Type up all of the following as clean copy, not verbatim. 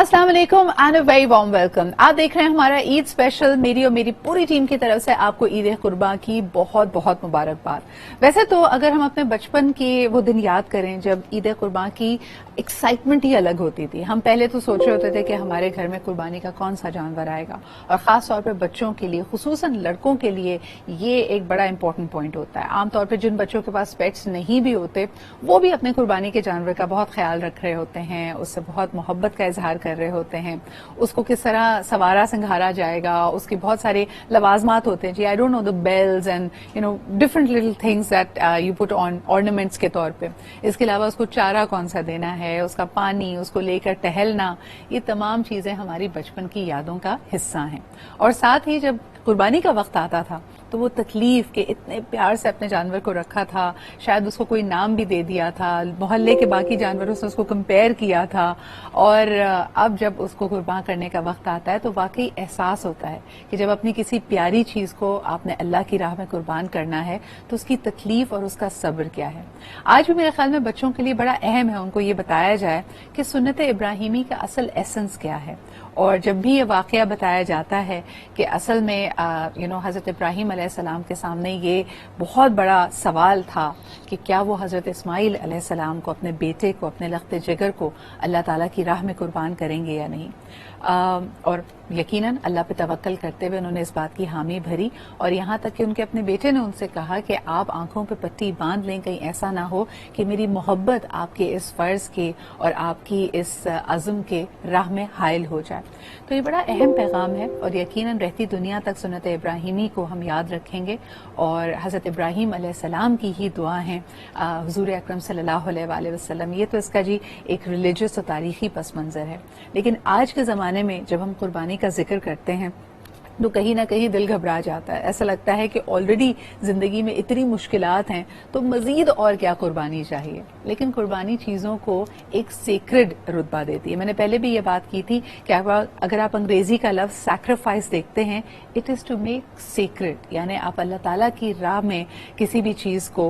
अस्सलाम वालेकुम and a very warm welcome. आप देख रहे हैं हमारा ईद स्पेशल। मेरी और मेरी पूरी टीम की तरफ से आपको ईद कुर्बान की बहुत बहुत मुबारकबाद। वैसे तो अगर हम अपने बचपन के वो दिन याद करें जब ईद कुर्बान की एक्साइटमेंट ही अलग होती थी, हम पहले तो सोच रहे होते थे कि हमारे घर में कुर्बानी का कौन सा जानवर आएगा, और खास तौर पर बच्चों के लिए, खुसूसन लड़कों के लिए ये एक बड़ा इंपॉर्टेंट पॉइंट होता है। आमतौर पर जिन बच्चों के पास पेट्स नहीं भी होते वो भी अपने कुर्बानी के जानवर का बहुत ख्याल रख रहे होते हैं, उससे बहुत मोहब्बत का इजहार कर रहे होते हैं। उसको किस तरह सवारा संघारा जाएगा, उसकी बहुत सारे लवाजमात होते हैं जी। I don't know the bells and different little things that you put on ornaments के तौर पे। इसके अलावा उसको चारा कौन सा देना है, उसका पानी, उसको लेकर टहलना, ये तमाम चीजें हमारी बचपन की यादों का हिस्सा हैं। और साथ ही जब कुर्बानी का वक्त आता था तो वो तकलीफ के इतने प्यार से अपने जानवर को रखा था, शायद उसको कोई नाम भी दे दिया था, मोहल्ले के बाकी जानवरों से उसको कंपेयर किया था, और अब जब उसको कुर्बान करने का वक्त आता है तो वाकई एहसास होता है कि जब अपनी किसी प्यारी चीज को आपने अल्लाह की राह में कुर्बान करना है तो उसकी तकलीफ और उसका सब्र क्या है। आज भी मेरे ख्याल में बच्चों के लिए बड़ा अहम है उनको ये बताया जाए कि सुन्नत इब्राहिमी का असल एसेंस क्या है। और जब भी ये वाकया बताया जाता है कि असल में हजरत इब्राहिम अलैहिस्सलाम के सामने ये बहुत बड़ा सवाल था कि क्या वो हजरत इस्माइल अलैहिस्सलाम को, अपने बेटे को, अपने लख्त जिगर को अल्लाह ताला की राह में कुर्बान करेंगे या नहीं। और यकीनन अल्लाह पे तवक्कल करते हुए उन्होंने इस बात की हामी भरी, और यहाँ तक कि उनके अपने बेटे ने उनसे कहा कि आप आंखों पे पट्टी बांध लें, कहीं ऐसा ना हो कि मेरी मोहब्बत आपके इस फर्ज के और आपकी इस अज़्म के राह में हायल हो जाए। तो ये बड़ा अहम पैगाम है और यकीनन रहती दुनिया तक सुन्नत इब्राहिमी को हम याद रखेंगे। और हज़रत इब्राहिम अलैहिस्सलाम की ही दुआ है हुज़ूर अकरम सल्लल्लाहु अलैहि वसल्लम। ये तो इसका जी एक रिलीजियस और तारीखी पस मंज़र है। लेकिन आज के ज़माने में जब हम कुर्बानी का जिक्र करते हैं तो कहीं ना कहीं दिल घबरा जाता है। ऐसा लगता है कि ऑलरेडी जिंदगी में इतनी मुश्किलात हैं तो मजीद और क्या कुर्बानी चाहिए। लेकिन कुर्बानी चीजों को एक सेक्रेड रुतबा देती है। मैंने पहले भी ये बात की थी कि अगर आप अंग्रेजी का लफ्ज सैक्रिफाइस देखते हैं, it is to make sacred, यानी आप अल्लाह ताला की राह में किसी भी चीज को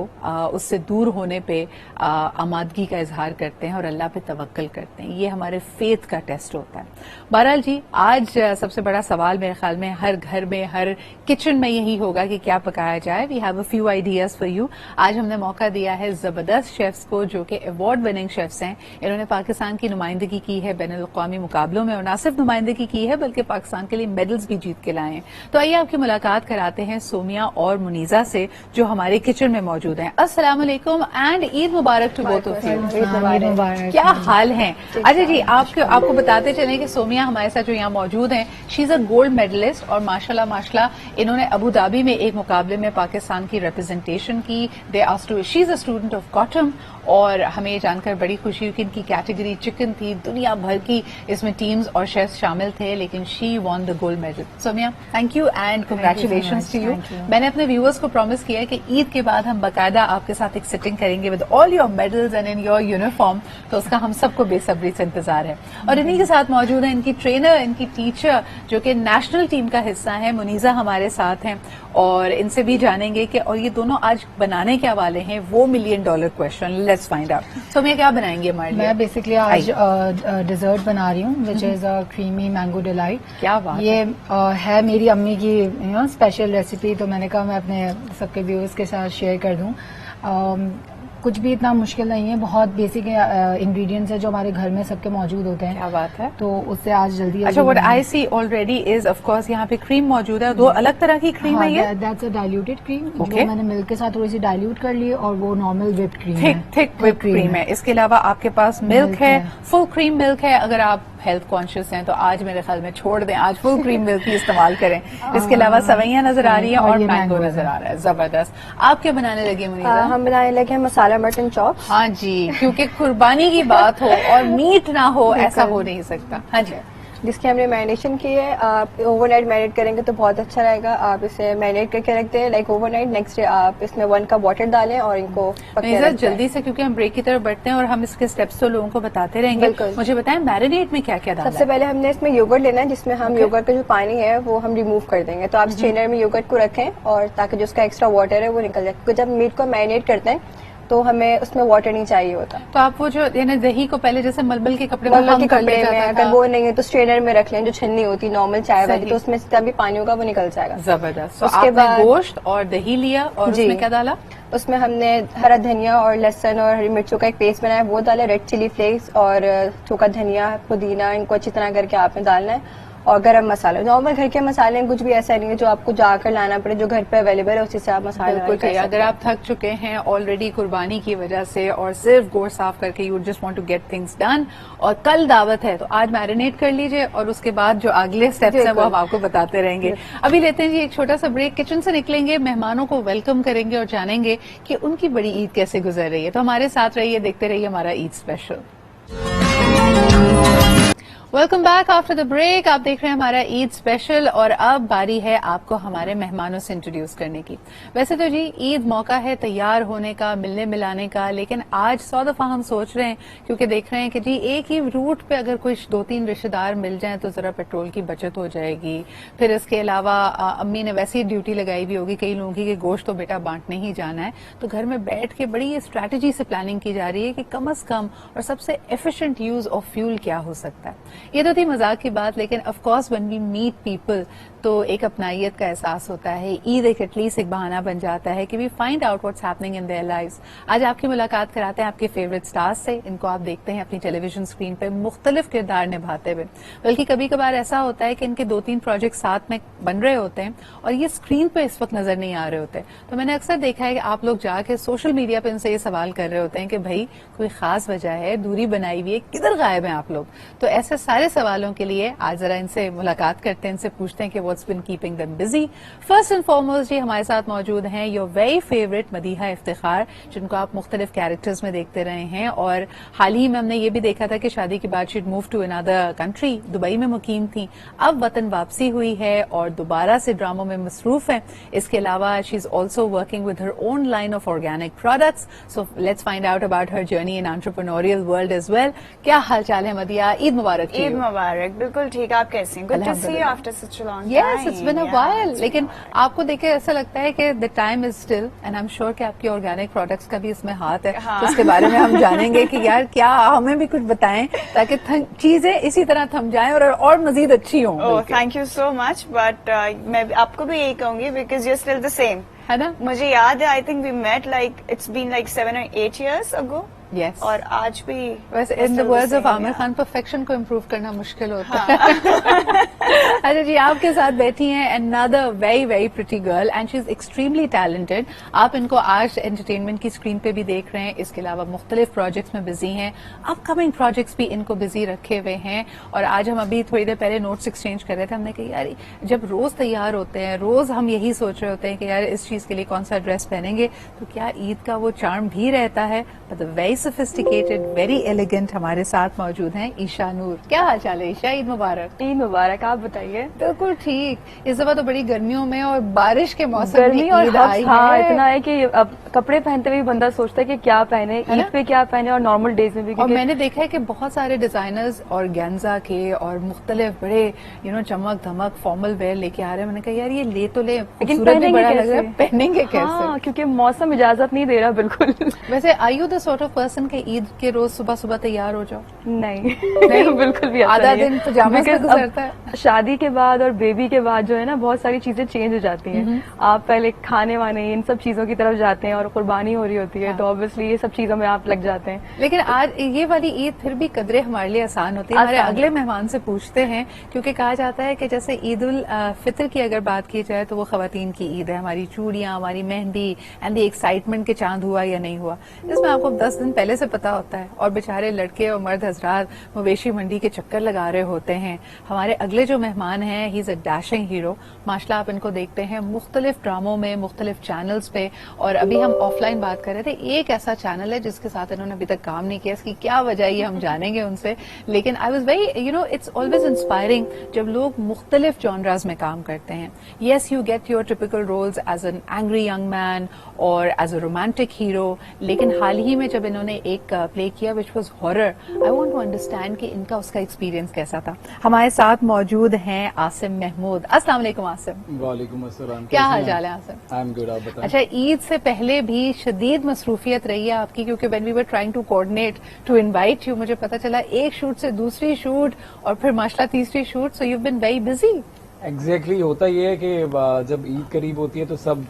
उससे दूर होने पे आमादगी का इजहार करते हैं और अल्लाह पे तवक्कल करते हैं। ये हमारे फेथ का टेस्ट होता है। बहरहाल जी, आज सबसे बड़ा सवाल मेरे ख्याल में हर घर में, हर किचन में यही होगा कि क्या पकाया जाए। We have a few ideas for you. आज हमने मौका दिया है जबरदस्त शेफ्स को जो कि अवार्ड विनिंग शेफ्स हैं। इन्होंने पाकिस्तान की नुमाइंदगी की है बैनुल अक़वामी मुकाबलों में, और न सिर्फ नुमाइंदगी की है बल्कि पाकिस्तान के लिए मेडल्स भी जीत के लाए हैं। तो आइए आपकी मुलाकात कराते हैं सोमिया और मुनीजा से जो हमारे किचन में मौजूद हैं। अस्सलाम वालेकुम एंड ईद मुबारक टू बोथ ऑफ यू। क्या हाल है? अच्छा जी, आपको बताते चलें कि सोमिया हमारे साथ जो यहाँ मौजूद हैं, she is a gold medalist, और माशाल्लाह इन्होंने अबू धाबी में एक मुकाबले में पाकिस्तान की रिप्रेजेंटेशन की। She is a student of COTHM, और हमें ये जानकर बड़ी खुशी हुई कि इनकी कैटेगरी चिकन थी। दुनिया भर की इसमें टीम्स और शेफ्स शामिल थे, लेकिन she won the gold medal. Somia, thank you and congratulations to you. मैंने अपने व्यूअर्स को प्रॉमिस किया है कि ईद के बाद हम बाकायदा आपके साथ एक सिटिंग करेंगे with all your medals and in your uniform, तो उसका हम सबको बेसब्री से इंतजार है। और इन्हीं के साथ मौजूद है इनकी ट्रेनर, इनकी टीचर जो कि नेशनल टीम का हिस्सा है, मुनीजा हमारे साथ हैं, और इनसे भी जानेंगे कि और ये दोनों आज बनाने क्या वाले हैं वो $1 million question. Let's find out. So मैं क्या बनाएंगे हमारे लिए? मैं बेसिकली आज डिजर्ट बना रही हूँ which is a creamy mango delight. क्या बात ये है मेरी अम्मी की स्पेशल रेसिपी, तो मैंने कहा मैं अपने सबके व्यूअर्स के साथ शेयर कर दूँ। कुछ भी इतना मुश्किल नहीं है, बहुत बेसिक इंग्रेडिएंट्स है जो हमारे घर में सबके मौजूद होते हैं। क्या बात है। तो उससे आज जल्दी अच्छा, what I see already is of course यहाँ पे क्रीम मौजूद है, दो अलग तरह की क्रीम है ये। दैट्स अ डाइल्यूटेड क्रीम जो मैंने मिल्क के साथ थोड़ी सी डाइल्यूट कर ली, और वो नॉर्मल व्हिप्ड क्रीम है, थिक व्हिप्ड क्रीम है। इसके अलावा आपके पास मिल्क है, फुल क्रीम मिल्क है। अगर आप हेल्थ कॉन्शियस हैं तो आज मेरे ख्याल में छोड़ दें, आज फुल क्रीम मिल्क ही इस्तेमाल करें। इसके अलावा सवैयां नजर आ रही है और मैंगो नजर आ रहा है। जबरदस्त। आप क्या बनाने लगे मुनीजा? हम बनाने लगे हैं मसाला मटन चॉप। हाँ जी, क्योंकि कुर्बानी की बात हो और मीट ना हो ऐसा हो नहीं सकता। हाँ जी, जिसकी हमने मैरिनेशन की है। आप ओवरनाइट मैरिनेट करेंगे तो बहुत अच्छा रहेगा। आप इसे मैरिनेट करके रखते हैं लाइक ओवरनाइट। नेक्स्ट डे आप इसमें 1 कप वाटर डालें और इनको जल्दी से, क्योंकि हम ब्रेक की तरफ बढ़ते हैं और हम इसके स्टेप्स तो लोगों को बताते रहेंगे। मुझे बताएं मैरिनेट में क्या क्या डालना है? सबसे पहले हमने इसमें योगर्ट लेना है, जिसमें हम योगर्ट का जो पानी है वो हम रिमूव कर देंगे। तो आप स्ट्रेनर में योगर्ट को रखें और ताकि जो उसका एक्स्ट्रा वाटर है वो निकल जाए, क्योंकि जब मीट को मैरिनेट करते हैं تو ہمیں اس میں واٹر نہیں چاہیے ہوتا. تو آپ وہ جو یعنی دہی کو پہلے جیسے ململ کے کپڑے ململ کے کپڑے میں اگر وہ نہیں ہے تو اسٹرینر میں رکھ لیں جو چھنی ہوتی نارمل چائے والی, تو اس میں سے بھی پانی ہوگا وہ نکل جائے گا. زبردست. اس کے بعد گوشت اور دہی لیا اور اس میں کیا ڈالا؟ اس میں ہم نے ہرا دھنیا اور لہسن اور ہری مرچوں کا ایک پیسٹ بنایا, وہ ڈالا, ریڈ چلی فلیکس اور سوکھا دھنیا پودینہ, ان کو اچھی طرح کر کے آپ نے ڈالنا ہے, اور گرم مسالہ. نارمل گھر کے مسالے کچھ بھی ایسا نہیں ہے جو آپ کو جا کر لانا پڑے, جو گھر پہ اویلیبل ہے اسی سے آپ مسالے. بالکل. اگر آپ تھک چکے ہیں آلریڈی قربانی کی وجہ سے اور صرف گوشت صاف کر کے you just want to get things done, اور کل دعوت ہے تو آج میرینیٹ کر لیجئے, اور اس کے بعد جو اگلے اسٹیپس ہیں وہ ہم آپ کو بتاتے رہیں گے. ابھی لیتے ہیں جی ایک چھوٹا سا بریک, کچن سے نکلیں گے, مہمانوں کو ویلکم کریں گے اور جانیں گے کہ ان کی بڑی عید کیسے گزر رہی ہے. تو ہمارے ساتھ رہیے, دیکھتے رہیے ہمارا Eid special. Welcome back after the break. آپ دیکھ رہے ہیں ہمارا عید اسپیشل, اور اب باری ہے آپ کو ہمارے مہمانوں سے انٹروڈیوس کرنے کی. ویسے تو جی عید موقع ہے تیار ہونے کا, ملنے ملانے کا, لیکن آج 100 دفعہ ہم سوچ رہے ہیں کیونکہ دیکھ رہے ہیں کہ جی ایک ہی روٹ پہ اگر کوئی 2-3 رشتے دار مل جائیں تو ذرا پیٹرول کی بچت ہو جائے گی. پھر اس کے علاوہ امی نے ویسی ڈیوٹی لگائی ہوئی ہوگی کئی لوگوں کی کہ گوشت تو بیٹا بانٹنے ہی جانا ہے, تو گھر میں بیٹھ کے بڑی اسٹریٹجی سے پلاننگ کی جا رہی ہے کہ کم از کم اور سب سے ایفیشینٹ یوز آف فیول کیا ہو سکتا ہے. یہ تو تھی مذاق کی بات, لیکن of course when we meet people تو ایک اپنائیت کا احساس ہوتا ہے. عید ایک ایٹ لیسٹ ایک بہانہ بن جاتا ہے کہ we find out what's happening in their lives. آج آپ کی ملاقات کراتے ہیں آپ کے فیوریٹ سٹارز سے. ان کو آپ دیکھتے ہیں اپنی ٹیلی ویژن اسکرین پہ مختلف کردار نبھاتے ہوئے, بلکہ کبھی کبھار ایسا ہوتا ہے کہ ان کے 2-3 پروجیکٹ ساتھ میں بن رہے ہوتے ہیں اور یہ اسکرین پہ اس وقت نظر نہیں آ رہے ہوتے. تو میں نے اکثر دیکھا ہے کہ آپ لوگ جا کے سوشل میڈیا پہ ان سے یہ سوال کر رہے ہوتے ہیں کہ بھائی کوئی خاص وجہ ہے, دوری بنائی ہوئی ہے, کدھر غائب ہیں آپ لوگ. تو ایسے سارے سوالوں کے لیے آج ذرا ان سے ملاقات کرتے ہیں, ان سے پوچھتے ہیں کہ what's been keeping them busy. First and foremost جی ہمارے ساتھ موجود ہیں your very favourite Madiha Iftikhar, جن کو آپ مختلف کیریکٹرز میں دیکھتے رہے ہیں, اور حال ہی میں ہم نے یہ بھی دیکھا تھا کہ شادی کے بعد she'd move to another country, Dubai میں مقیم تھیں, اب وطن واپسی ہوئی ہے اور دوبارہ سے ڈراموں میں مصروف ہیں. اس کے علاوہ she is also working with her own line of organic products. So let's find out about her journey in entrepreneurial world as well. کیا حال چال ہے مدیحہ؟ عید مبارک. عید مبارک. بالکل ٹھیک, آپ کیسے ہیں؟ Good to see you after such a long time. Yes it's been a while. لیکن آپ کو دیکھے ایسا لگتا ہے کہ the time is still, and I'm sure کہ آپ کی آرگینک پروڈکٹس کا بھی اس میں ہاتھ ہے, تو اس کے بارے میں ہم جانیں گے کہ یار کیا ہمیں بھی کچھ بتائیں تاکہ چیزیں اسی طرح تھم جائیں اور مزید اچھی ہوں. Thank you so much, but میں آپ کو بھی یہی کہوں گی because you are still the same, ہے نا. مجھے یاد ہے, I think we met like it's been like 7 or 8 years ago. Yes. اور آج بھی ویسے in the words of Aamir Khan perfection کو امپروو کرنا مشکل ہوتا ہے. اچھا جی, آپ کے ساتھ بیٹھی ہیں another very very pretty girl and she is extremely talented. آپ ان کو آج انٹرٹینمنٹ کی اسکرین پہ بھی دیکھ رہے ہیں, اس کے علاوہ مختلف پروجیکٹس میں بزی ہیں, اپ کمنگ پروجیکٹس بھی ان کو بزی رکھے ہوئے ہیں. اور آج ہم ابھی تھوڑی دیر پہلے نوٹس ایکسچینج کر رہے تھے, ہم نے کہا یار جب روز تیار ہوتے ہیں, روز ہم یہی سوچ رہے ہوتے ہیں کہ یار اس چیز کے لیے کون سا ڈریس پہنیں گے, تو کیا عید کا وہ چارم بھی رہتا ہے. ویری سوفسٹیکیٹڈ, ویری ایلیگنٹ ہمارے ساتھ موجود ہیں عیشا نور. کیا حال چال ہے عیشا؟ عید مبارک. عید مبارک. آپ بتائیے. بالکل ٹھیک. اس دفعہ تو بڑی گرمیوں میں اور بارش کے موسم گرمی اور عید آئی ہاں ہے. اتنا ہے کہ اب کپڑے پہنتے ہوئے بندہ سوچتا ہے کہ کیا پہنے, عید پہ کیا پہنے اور نارمل ڈیز میں بھی. اور میں نے دیکھا ہے کہ بہت سارے ڈیزائنرز اور گینزا کے اور مختلف بڑے چمک دھمک فارمل ویئر لے کے آ رہے ہیں. میں نے کہا یار یہ لے تو لے, لیکن خوبصورت بھی بڑا لگ رہا ہے, پہنیں گے کیسے؟ ہاں کیونکہ موسم اجازت نہیں دے رہا بالکل. ویسے are you the sort of person کہ عید کے روز صبح صبح تیار ہو جاؤ؟ نہیں بالکل بھی آدھا دن پجامے میں گزرتا ہے. شادی کے بعد اور بیبی کے بعد جو ہے نا بہت ساری چیزیں چینج ہو جاتی ہیں. آپ پہلے کھانے وانے ان سب چیزوں کی طرف جاتے ہیں اور قربانی ہو رہی ہوتی ہے, تو obviously یہ سب چیزوں میں آپ لگ جاتے ہیں. لیکن آج یہ والی عید پھر بھی قدرے ہمارے لیے آسان ہوتی ہے. ہمارے اگلے مہمان سے پوچھتے ہیں, کیونکہ کہا جاتا ہے کہ جیسے عید الفطر کی اگر بات کی جائے تو وہ خواتین کی عید ہے, ہماری چوڑیاں, ہماری مہندی اینڈ دی ایکسائٹمنٹ کے چاند ہوا یا نہیں ہوا, اس میں آپ کو 10 دن پہلے سے پتا ہوتا ہے. اور بیچارے لڑکے اور مرد حضرات مویشی منڈی کے چکر لگا رہے ہوتے ہیں. ہمارے اگلے جو مہمان ہیں, ہی از اے ڈیشنگ ہیرو. ماشاءاللہ آپ ان کو دیکھتے ہیں مختلف ڈراموں میں, مختلف چینلز پہ, اور ابھی ہم آف لائن بات کر رہے تھے, ایک ایسا چینل ہے جس کے ساتھ انہوں نے ابھی تک کام نہیں کیا. اس کی کیا وجہ یہ ہم جانیں گے ان سے. لیکن I was very it's always inspiring جب لوگ مختلف جانراز میں کام کرتے ہیں. Yes you get your typical roles as an angry young man اور ایز اے رومانٹک ہیرو, لیکن حال ہی میں جب انہوں इन्होंने एक प्ले किया which was horror. I want to understand कि इनका उसका एक्सपीरियंस कैसा था. हमारे साथ मौजूद हैं आसिम महमूद. अस्सलाम वालेकुम आसिम. वालेकुम अस्सलाम. क्या हाल चाल है आसिम? I am good. आप बताएं. अच्छा, ईद से पहले भी शदीद मसरूफियत रही है आपकी, क्योंकि when we were trying to coordinate to invite you, मुझे पता चला एक शूट से दूसरी शूट और फिर माशाल्लाह तीसरी shoot, so you been very busy. Exactly होता ये है कि जब ईद करीब होती है तो सब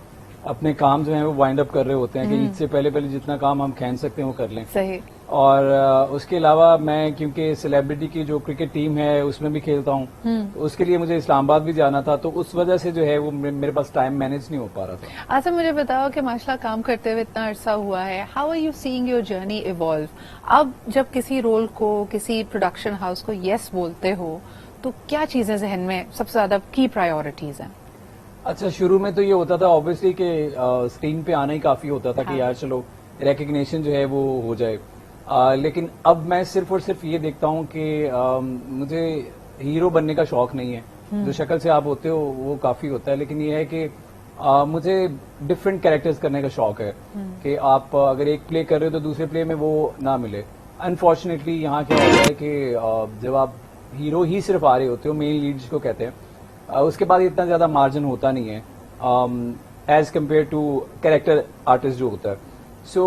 अपने काम जो है वो वाइंड अप कर रहे होते हैं कि ईद से पहले पहले जितना काम हम खींच सकते हैं वो कर लें. सही. और उसके अलावा मैं क्योंकि सेलिब्रिटी की जो क्रिकेट टीम है उसमें भी खेलता हूँ, तो उसके लिए मुझे इस्लामाबाद भी जाना था, तो उस वजह से जो है वो मेरे पास टाइम मैनेज नहीं हो पा रहा था. आसिम, मुझे बताओ कि माशाल्लाह काम करते हुए इतना अरसा हुआ है, how are you seeing your journey evolve? अब जब किसी रोल को, किसी प्रोडक्शन हाउस को यस बोलते हो, तो क्या चीजें जहन में सबसे ज्यादा की प्रायोरिटीज हैं? अच्छा, शुरू में तो ये होता था ऑब्वियसली कि स्क्रीन पे आना ही काफी होता था कि यार चलो रिकग्निशन जो है वो हो जाए. लेकिन अब मैं सिर्फ और सिर्फ ये देखता हूँ कि मुझे हीरो बनने का शौक नहीं है. जो शक्ल से आप होते हो वो काफी होता है, लेकिन ये है कि मुझे डिफरेंट कैरेक्टर्स करने का शौक है कि आप अगर एक प्ले कर रहे हो तो दूसरे प्ले में वो ना मिले. अनफॉर्चुनेटली यहाँ क्या होता है कि जब आप हीरो ही सिर्फ आ रहे होते हो, मेन लीड जिसको कहते हैं, उसके बाद इतना ज्यादा मार्जिन होता नहीं है as compare to character artist जो होता है. सो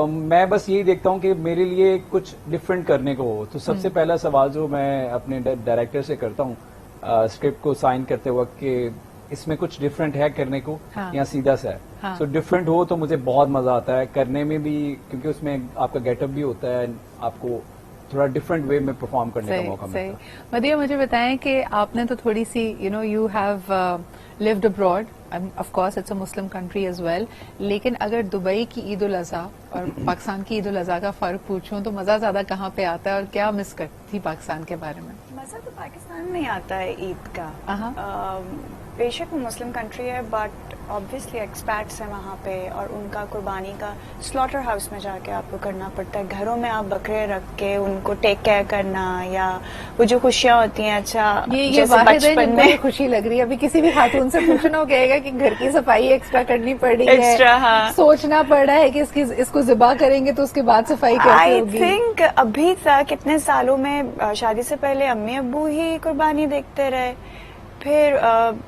मैं बस यही देखता हूँ कि मेरे लिए कुछ डिफरेंट करने को हो. तो सबसे पहला सवाल जो मैं अपने डायरेक्टर से करता हूँ स्क्रिप्ट को साइन करते वक्त कि इसमें कुछ डिफरेंट है करने को, हाँ. या सीधा सा है. हाँ. सो डिफरेंट हो तो मुझे बहुत मजा आता है करने में भी, क्योंकि उसमें आपका गेटअप भी होता है, आपको थोड़ा डिफरेंट वे में परफॉर्म करने का मौका मिलता है. मदिया, मुझे बताएं कि आपने तो थोड़ी सी you have lived abroad, of course it's a Muslim country as well, लेकिन अगर दुबई की ईद उल अज़हा और पाकिस्तान की ईद उल अज़हा का फर्क पूछूं तो मजा ज्यादा कहाँ पे आता है और क्या मिस करती पाकिस्तान के बारे में? मजा तो पाकिस्तान में आता है ईद का. अहा. बेशक वो मुस्लिम कंट्री है, बट ऑब्वियसली एक्सपैट्स हैं वहाँ पे, और उनका कुर्बानी का स्लॉटर हाउस में जाके आपको करना पड़ता है. घरों में आप बकरे रख के उनको टेक केयर करना, या वो जो खुशियाँ होती हैं, अच्छा ये जैसे वाहिद है बचपन जिनको ये में खुशी लग रही है. अभी किसी भी खातून से पूछना हो कहेगा कि घर की सफाई एक्स्ट्रा करनी पड़ रही है, एक्स्ट्रा, हाँ. सोचना पड़ रहा है कि इसको ज़िबा करेंगे तो उसके बाद सफाई कैसे आई होगी. थिंक अभी तक इतने सालों में शादी से पहले अम्मी अब्बू ही कुर्बानी देखते रहे, फिर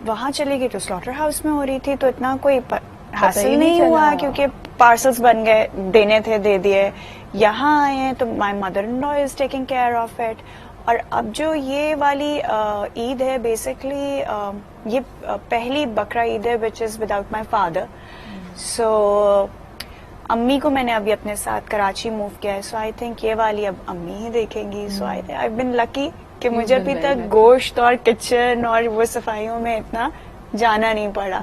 वहां चली गई तो स्लॉटर हाउस में हो रही थी, तो इतना कोई हासिल नहीं हुआ, क्योंकि पार्सल्स बन गए, देने थे दे दिए. यहाँ आए हैं तो my mother in law is taking care of it. और अब जो ये वाली ईद है, बेसिकली ये पहली बकरा ईद है which is without my father. So अम्मी को मैंने अभी अपने साथ कराची मूव किया है, सो आई थिंक ये वाली अब अम्मी ही देखेंगी. सो आई बिन लकी कि मुझे अभी तक गोश्त और किचन और वो सफाइयों में इतना जाना नहीं पड़ा.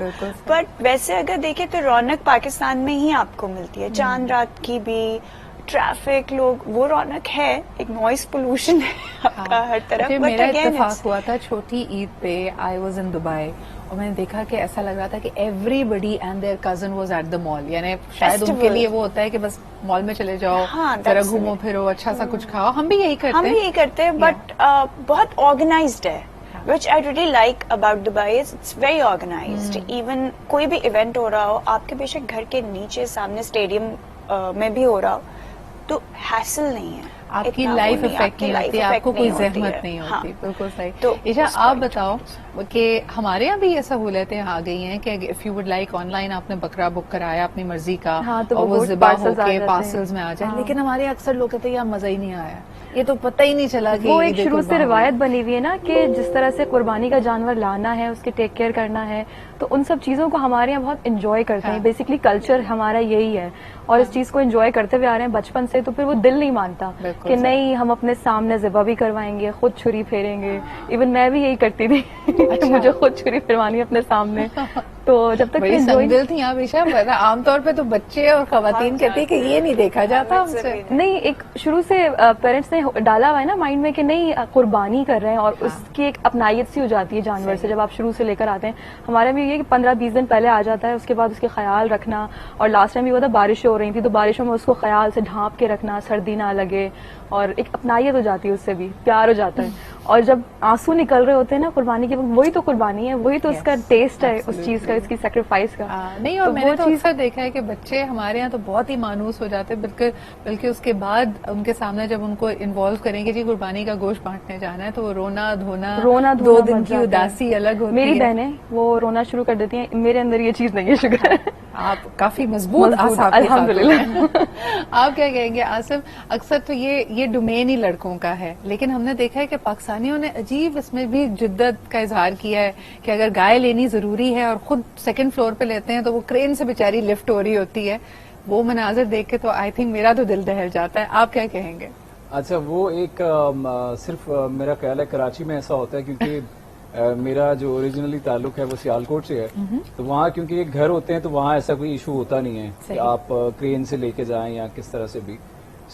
बट वैसे अगर देखें तो रौनक पाकिस्तान में ही आपको मिलती है. चांद रात की भी ट्रैफिक, लोग, वो रौनक है. एक नॉइस पोल्यूशन है आपका हर तरफ. बट मेरा अगेन इत्तेफाक हुआ था छोटी ईद पे, आई वाज इन दुबई, और मैंने देखा कि ऐसा लग रहा था कि everybody and their cousin was at the mall. यानी शायद उनके लिए वो होता है कि बस मॉल में चले जाओ, हाँ, जरा घूमो फिरो, अच्छा सा कुछ खाओ. हम भी यही करते हैं. बट बहुत ऑर्गेनाइज्ड है, which I really like about Dubai is it's very organized. Even कोई भी इवेंट हो रहा हो, आपके बेशक घर के नीचे सामने स्टेडियम में भी हो रहा हो, तो हैसल नहीं है. आपकी इतना वो लाइफ नहीं, इफेक्ट आपकी नहीं life होती, effect आपको कोई नहीं होती जहमत है. नहीं हाँ. होती. बिल्कुल सही. तो ईशा, उस आप point बताओ कि हमारे यहाँ भी ये सहूलतें आ गई हैं कि if you would like online आपने बकरा बुक कराया अपनी मर्जी का, हाँ, तो और वो वो ज़िबा parcels आ होके जाते हैं. पार्सल्स में आ जाए. हाँ. लेकिन हमारे अक्सर लोग कहते हैं यार मजा ही नहीं आया, ये तो पता ही नहीं चला कि वो एक ईद शुरू से कुर्बान रिवायत बनी हुई है ना कि जिस तरह से कुर्बानी का जानवर लाना है, उसके टेक केयर करना है, तो उन सब चीजों को हमारे यहाँ बहुत एंजॉय करते हैं. हाँ. बेसिकली कल्चर हमारा यही है, और इस चीज को एंजॉय करते हुए आ रहे हैं बचपन से, तो फिर वो दिल नहीं मानता बिल्कुल कि सही. नहीं, हम अपने सामने ज़िबा भी करवाएंगे, खुद छुरी फेरेंगे. इवन मैं भी यही करती थी कि मुझे खुद छुरी फिरवानी है अपने सामने. तो जब तक बड़ी एंजॉय संदिल थी आप ईशा. आमतौर पे तो बच्चे और खवातीन कहती है कि ये नहीं देखा जाता हमसे. नहीं, एक शुरू से पेरेंट्स ने डाला हुआ है ना माइंड में कि नहीं, कुर्बानी कर रहे हैं, और उसकी एक अपनायत सी हो जाती है जानवर से जब आप शुरू से लेकर आते हैं. हमारे भी ये कि 15-20 दिन पहले आ जाता है, उसके बाद उसके ख्याल रखना. और लास्ट टाइम भी हुआ था, बारिश हो रही थी, तो बारिशों में उसको ख्याल से ढांप के रखना, सर्दी ना लगे, और एक अपनायत हो जाती है, उससे भी प्यार हो जाता है. اور جب آنسو نکل رہے ہوتے ہیں نا قربانی کے وقت، وہی تو قربانی ہے، وہی تو اس کا ٹیسٹ ہے اس چیز کا، اس کی سیکریفائس کا. نہیں، اور میں نے تو اکثر دیکھا ہے کہ بچے ہمارے یہاں تو بہت ہی مانوس ہو جاتے ہیں، بلکہ اس کے بعد ان کے سامنے جب ان کو انوالو کریں گے جی قربانی کا گوشت بانٹنے جانا ہے تو وہ رونا دھونا 2 دن کی اداسی الگ ہوتی ہے. میری بہنیں وہ رونا شروع کر دیتی ہیں، میرے اندر یہ چیز نہیں ہے. شکر ہے آپ کافی مضبوط الحمدللہ. آپ کیا کہیں گے آصف؟ اکثر تو یہ ڈومین ہی لڑکوں کا ہے، لیکن ہم نے دیکھا ہے کہ پاکستانیوں نے عجیب اس میں بھی جدت کا اظہار کیا ہے کہ اگر گائے لینی ضروری ہے اور خود 2nd فلور پہ لیتے ہیں تو وہ کرین سے بیچاری لفٹ ہو رہی ہوتی ہے. وہ مناظر دیکھ کے تو آئی تھنک میرا تو دل دہل جاتا ہے. آپ کیا کہیں گے؟ اچھا، وہ ایک صرف میرا خیال ہے کراچی میں ایسا ہوتا ہے کیونکہ میرا جو اوریجنلی تعلق ہے وہ سیالکوٹ سے ہے، تو وہاں کیونکہ ایک گھر ہوتے ہیں تو وہاں ایسا کوئی ایشو ہوتا نہیں ہے کہ آپ کرین سے لے کے جائیں یا کس طرح سے بھی.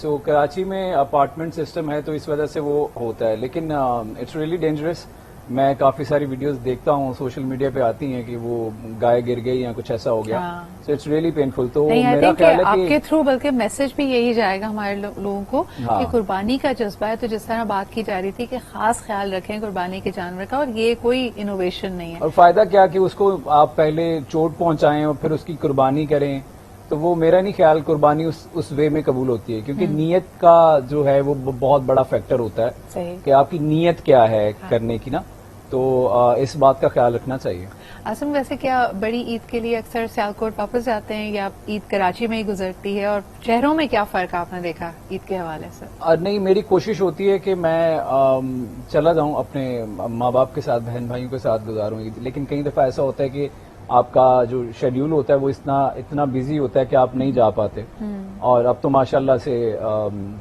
سو کراچی میں اپارٹمنٹ سسٹم ہے تو اس وجہ سے وہ ہوتا ہے، لیکن اٹس ریئلی ڈینجرس. میں کافی ساری ویڈیوز دیکھتا ہوں سوشل میڈیا پہ آتی ہیں کہ وہ گائے گر گئی یا کچھ ایسا ہو گیا. So it's really painful. تو میرا خیال ہے آپ کے تھرو بلکہ میسج بھی یہی جائے گا ہمارے لوگوں کو کہ قربانی کا جذبہ ہے تو جس طرح بات کی جا رہی تھی کہ خاص خیال رکھیں قربانی کے جانور کا، اور یہ کوئی انوویشن نہیں ہے. اور فائدہ کیا کہ اس کو آپ پہلے چوٹ پہنچائیں اور پھر اس کی قربانی کریں، تو وہ میرا نہیں خیال قربانی اس وے میں قبول ہوتی ہے، کیونکہ نیت کا جو ہے وہ بہت بڑا فیکٹر ہوتا ہے کہ آپ کی نیت کیا ہے کرنے کی نا. تو اس بات کا خیال رکھنا چاہیے. آصف، ویسے کیا بڑی عید کے لیے اکثر سیالکوٹ واپس جاتے ہیں یا عید کراچی میں ہی گزرتی ہے، اور شہروں میں کیا فرق آپ نے دیکھا عید کے حوالے سے؟ نہیں، میری کوشش ہوتی ہے کہ میں چلا جاؤں اپنے ماں باپ کے ساتھ، بہن بھائیوں کے ساتھ گزاروں عید، لیکن کئی دفعہ ایسا ہوتا ہے کہ آپ کا جو شیڈیول ہوتا ہے وہ اتنا بزی ہوتا ہے کہ آپ نہیں جا پاتے. اور اب تو ماشاءاللہ سے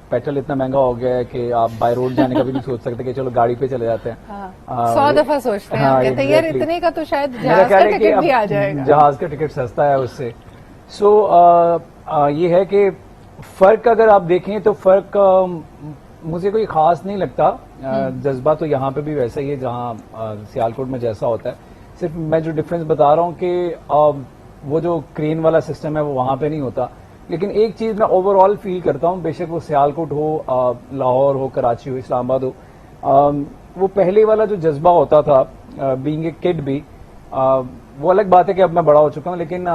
پیٹرول اتنا مہنگا ہو گیا ہے کہ آپ بائی روڈ جانے کا بھی نہیں سوچ سکتے کہ چلو گاڑی پہ چلے جاتے ہیں. 100 دفعہ سوچتے ہیں، کہتے ہیں یار اتنے کا تو شاید جہاز کا ٹکٹ بھی آ جائے گا. جہاز کا ٹکٹ سستا ہے اس سے. سو یہ ہے کہ فرق اگر آپ دیکھیں تو فرق مجھے کوئی خاص نہیں لگتا. جذبہ تو یہاں پہ بھی ویسا ہی ہے جہاں سیالکوٹ میں جیسا ہوتا ہے. صرف میں جو ڈفرینس بتا رہا ہوں کہ وہ جو کرین والا سسٹم ہے وہ وہاں پہ نہیں ہوتا. لیکن ایک چیز میں اوور آل فیل کرتا ہوں، بے شک وہ سیالکوٹ ہو، لاہور ہو، کراچی ہو، اسلام آباد ہو، وہ پہلے والا جو جذبہ ہوتا تھا بینگ اے کڈ بھی، وہ الگ بات ہے کہ اب میں بڑا ہو چکا ہوں، لیکن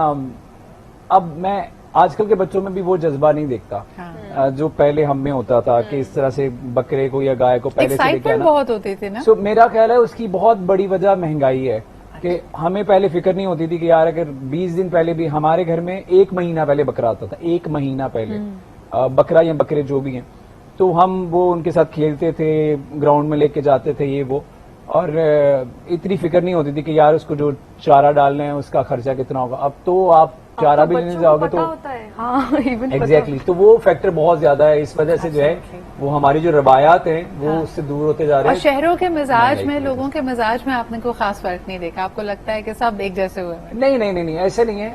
اب میں آج کل کے بچوں میں بھی وہ جذبہ نہیں دیکھتا جو پہلے ہم میں ہوتا تھا کہ اس طرح سے بکرے کو یا گائے کو پہلے سے دیکھا نا. بہت ہوتی تھی نا. سو میرا خیال ہے اس کی بہت بڑی وجہ مہنگائی ہے کہ ہمیں پہلے فکر نہیں ہوتی تھی کہ یار اگر 20 دن پہلے بھی ہمارے گھر میں 1 مہینہ پہلے بکرا آتا تھا، 1 مہینہ پہلے بکرا یا بکرے جو بھی ہیں، تو ہم وہ ان کے ساتھ کھیلتے تھے، گراؤنڈ میں لے کے جاتے تھے یہ وہ، اور اتنی فکر نہیں ہوتی تھی کہ یار اس کو جو چارہ ڈالنا ہے اس کا خرچہ کتنا ہوگا. اب تو آپ چارہ بھی لینے جاؤ گے تو ایگزیکٹلی تو وہ فیکٹر بہت زیادہ ہے. اس وجہ سے جو ہے وہ ہماری جو روایات ہیں وہ اس سے دور ہوتے جا رہے ہیں. اور شہروں کے مزاج میں، لوگوں کے مزاج میں آپ نے کوئی خاص فرق نہیں دیکھا؟ آپ کو لگتا ہے کہ سب ایک جیسے ہوئے ہیں؟ نہیں ایسے نہیں ہے.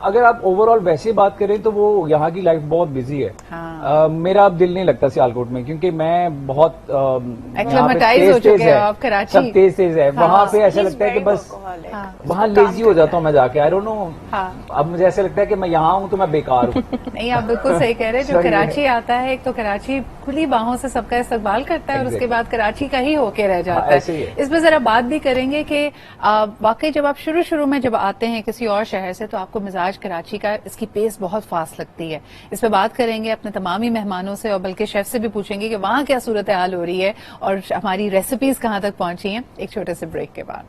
اگر آپ اوور آل ویسے بات کریں تو وہ یہاں کی لائف بہت بزی ہے. میرا اب دل نہیں لگتا سیالکوٹ میں کیونکہ میں بہت سب تیز ہے. وہاں پہ ایسا لگتا ہے کہ بس وہاں لیزی ہو جاتا ہوں میں جا کے. آئی ڈونٹ نو، اب مجھے ایسا لگتا ہے کہ میں یہاں ہوں تو میں بیکار ہوں. نہیں، آپ بالکل صحیح کہہ رہے ہیں. جو کراچی آتا ہے، ایک تو کراچی کھلی باہوں سے سب کا استقبال کرتا ہے اور اس کے بعد کراچی کا ہی ہو کے رہ جاتا ہے. اس پہ ذرا بات بھی کریں گے کہ واقعی جب آپ شروع میں جب آتے ہیں کسی اور شہر سے تو آپ کو مزاج کراچی کا، اس کی پیس بہت فاسٹ لگتی ہے. اس پہ بات کریں گے اپنے تمام ہی مہمانوں سے، اور بلکہ شیف سے بھی پوچھیں گے کہ وہاں کیا صورتحال ہو رہی ہے اور ہماری ریسیپیز کہاں تک پہنچی ہیں ایک چھوٹے سے بریک کے بعد.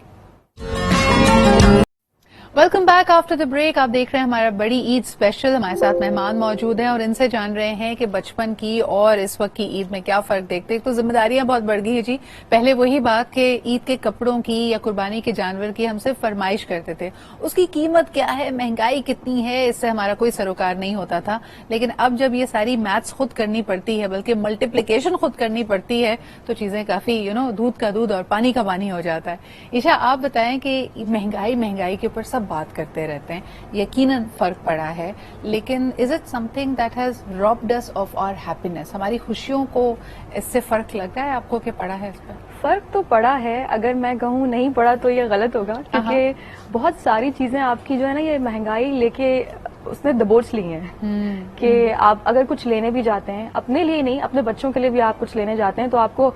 Welcome back after the break. آپ دیکھ رہے ہیں ہمارا بڑی عید اسپیشل. ہمارے ساتھ مہمان موجود ہیں اور ان سے جان رہے ہیں کہ بچپن کی اور اس وقت کی عید میں کیا فرق دیکھتے ہیں. تو ذمہ داریاں بہت بڑھ گئی ہیں جی. پہلے وہی بات کہ عید کے کپڑوں کی یا قربانی کے جانور کی ہم سے فرمائش کرتے تھے، اس کی قیمت کیا ہے، مہنگائی کتنی ہے، اس سے ہمارا کوئی سروکار نہیں ہوتا تھا. لیکن اب جب یہ ساری میتھس خود کرنی پڑتی ہے، بلکہ ملٹیپلیکیشن خود کرنی پڑتی ہے، تو چیزیں کافی دودھ کا دودھ اور پانی کا پانی ہو جاتا ہے. عشا، آپ بتائیں کہ مہنگائی کے اوپر سب بات کرتے رہتے ہیں، یقیناً فرق پڑا ہے، لیکن is it something that has robbed us of our happiness? ہماری خوشیوں کو اس سے فرق لگ رہا ہے آپ کو کہ پڑا ہے؟ اس پر فرق تو پڑا ہے. اگر میں کہوں نہیں پڑا تو یہ غلط ہوگا، کیونکہ بہت ساری چیزیں آپ کی جو ہے نا یہ مہنگائی لے کے اس نے دبوچ لی ہیں کہ آپ اگر کچھ لینے بھی جاتے ہیں، اپنے لیے نہیں اپنے بچوں کے لیے بھی آپ کچھ لینے جاتے ہیں تو آپ کو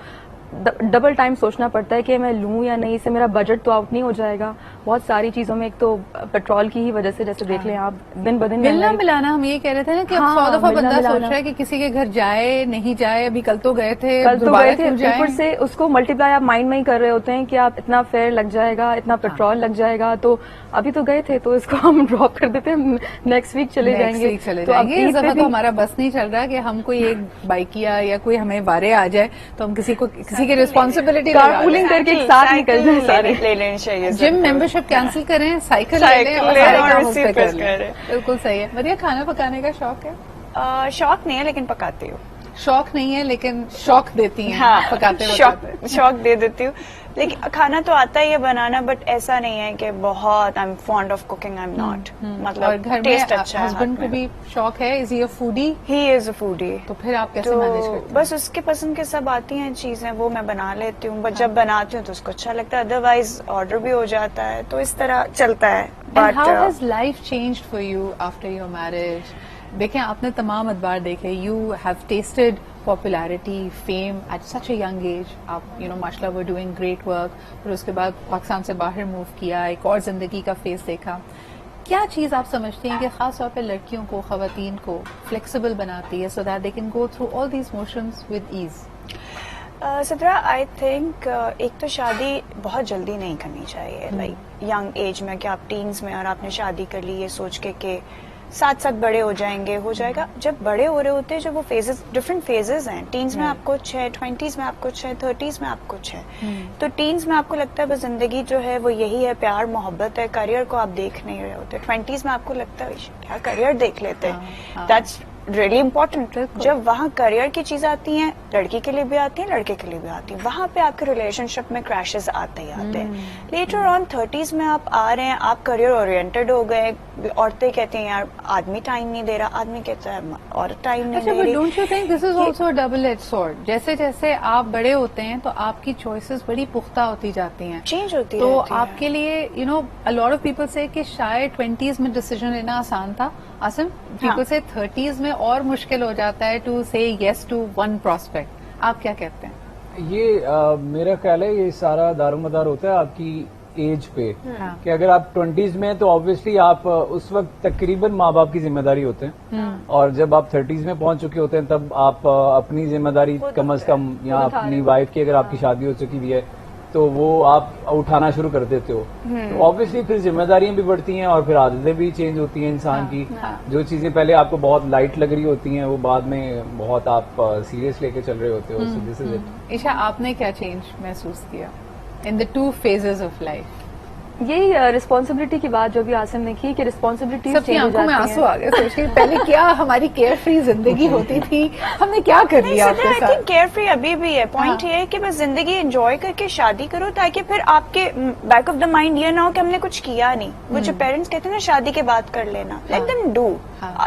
डबल टाइम सोचना पड़ता है कि मैं लूं या नहीं, इससे मेरा बजट तो आउट नहीं हो जाएगा. बहुत सारी चीजों में, एक तो पेट्रोल की ही वजह से, जैसे देख लें आप दिन ब दिन मिलना महंगाई- मिलाना, हम ये कह रहे थे ना कि अब हाँ, 100 दफा मिलना बंदा सोच मिलाना। रहा है कि किसी के घर जाए नहीं जाए. अभी कल तो गए थे, कल तो दोबारा गए थे, क्यों जाएं? ऊपर से उसको मल्टीप्लाई आप माइंड में ही कर रहे होते हैं कि आप इतना फेयर लग जाएगा, इतना पेट्रोल लग जाएगा. तो अभी तो गए थे, तो इसको हम ड्रॉप कर देते हैं, नेक्स्ट वीक चले Next जाएंगे. week चले तो अब जाएंगे. इस ईद पे दफा भी तो हमारा बस नहीं चल रहा कि हम कोई एक बाइकिया या कोई हमें वारे आ जाए तो हम किसी की रिस्पॉन्सिबिलिटी कारपूलिंग करके एक साथ निकल जाए सारे. ले लेनी चाहिए. जिम मेंबरशिप कैंसिल करें, साइकिल ले लें और ले सारे और काम उस उसी पे पे कर लें. करें. बिल्कुल सही है. बढ़िया. खाना पकाने का शौक है? शौक नहीं है लेकिन पकाती हूँ. शौक नहीं है लेकिन शौक देती हैं हाँ, पकाते शौक दे देती हूँ. लेकिन खाना तो आता ही है बनाना, बट ऐसा नहीं है कि बहुत I am fond of cooking. I am not. और मतलब घर टेस्ट में अच्छा है. हस्बैंड को भी शौक है? Is he a foodie? He is a foodie. तो फिर आप कैसे तो मैनेज करते हैं? बस उसके पसंद के सब आती हैं चीजें, वो मैं बना लेती हूँ. बट जब बनाती हूँ तो उसको अच्छा लगता है, अदरवाइज ऑर्डर भी हो जाता है. तो इस तरह चलता है. And how but has life changed for you after your marriage? देखें, आपने तमाम अदबार देखे. You have tasted popularity, fame at such a young age. आप माशाल्लाह were doing great work. फिर उसके बाद पाकिस्तान से बाहर मूव किया, एक और जिंदगी का फेस देखा. क्या चीज आप समझती हैं कि खास तौर पे लड़कियों को, खवातीन को फ्लेक्सिबल बनाती है so that they can go through all these motions with ease? Sidra, I think एक तो शादी बहुत जल्दी नहीं करनी चाहिए. लाइक यंग एज में, कि आप टीन्स में और आपने शादी कर ली ये सोच के साथ साथ बड़े हो जाएंगे, हो जाएगा. जब बड़े हो रहे होते हैं, जब वो फेजेस, डिफरेंट फेजेस हैं. टीन्स में आप कुछ है, 20s में आप कुछ है, 30s में आप कुछ है. तो टीन्स में आपको लगता है बस जिंदगी जो है वो यही है, प्यार मोहब्बत है, करियर को आप देख नहीं रहे होते. 20s में आपको लगता है क्या करियर देख लेते हैं. That's really important. जब वहाँ करियर की चीज आती हैं, लड़की के लिए भी आती हैं, लड़के के लिए भी आती हैं, वहाँ पे आपके रिलेशनशिप में क्रैशेस आते ही आते हैं. लेटर ऑन 30s में आप आ रहे हैं, आप करियर ओरिएंटेड हो गए. औरतें कहती हैं यार आदमी टाइम नहीं दे रहा, आदमी कहता है औरत टाइम नहीं अच्छा, दे but रही. don't you think this is also a double-edged sword? जैसे जैसे आप बड़े होते हैं तो आपकी चॉइसेस बड़ी पुख्ता होती जाती हैं. चेंज होती तो रहती है. आपके लिए a lot of people say कि शायद 20s में डिसीजन लेना आसान था. आसिम, people say 30s में और मुश्किल हो जाता है to say yes to one prospect. आप क्या कहते हैं? ये मेरा ख्याल है ये सारा दारोमदार होता है आपकी एज पे. कि अगर आप 20s में हैं तो ऑब्वियसली आप उस वक्त तकरीबन माँ बाप की जिम्मेदारी होते हैं. और जब आप 30s में पहुंच चुके होते हैं तब आप अपनी जिम्मेदारी कम से कम, या अपनी वाइफ की अगर आपकी शादी हो चुकी भी है तो वो आप उठाना शुरू कर देते हो. तो ऑब्वियसली फिर जिम्मेदारियां भी बढ़ती हैं और फिर आदतें भी चेंज होती हैं इंसान की. जो चीजें पहले आपको बहुत लाइट लग रही होती हैं वो बाद में बहुत आप सीरियस लेके चल रहे होते हो. So this is it. Isha, आपने क्या चेंज महसूस किया in the 2 phases of life? यही रिस्पॉन्सिबिलिटी की बात जो भी आसिम ने की, कि रिस्पॉन्सिबिलिटी सबकी आंखों में आंसू आ गए सोच के. पहले क्या हमारी केयर फ्री जिंदगी होती थी, हमने क्या कर लिया आपके आई साथ? थिंक केयर फ्री अभी भी है. पॉइंट ये है कि बस जिंदगी एंजॉय करके शादी करो, ताकि फिर आपके बैक ऑफ द माइंड ये ना हो कि हमने कुछ किया नहीं. वो जो पेरेंट्स कहते हैं ना शादी के बाद कर लेना, लेट देम डू.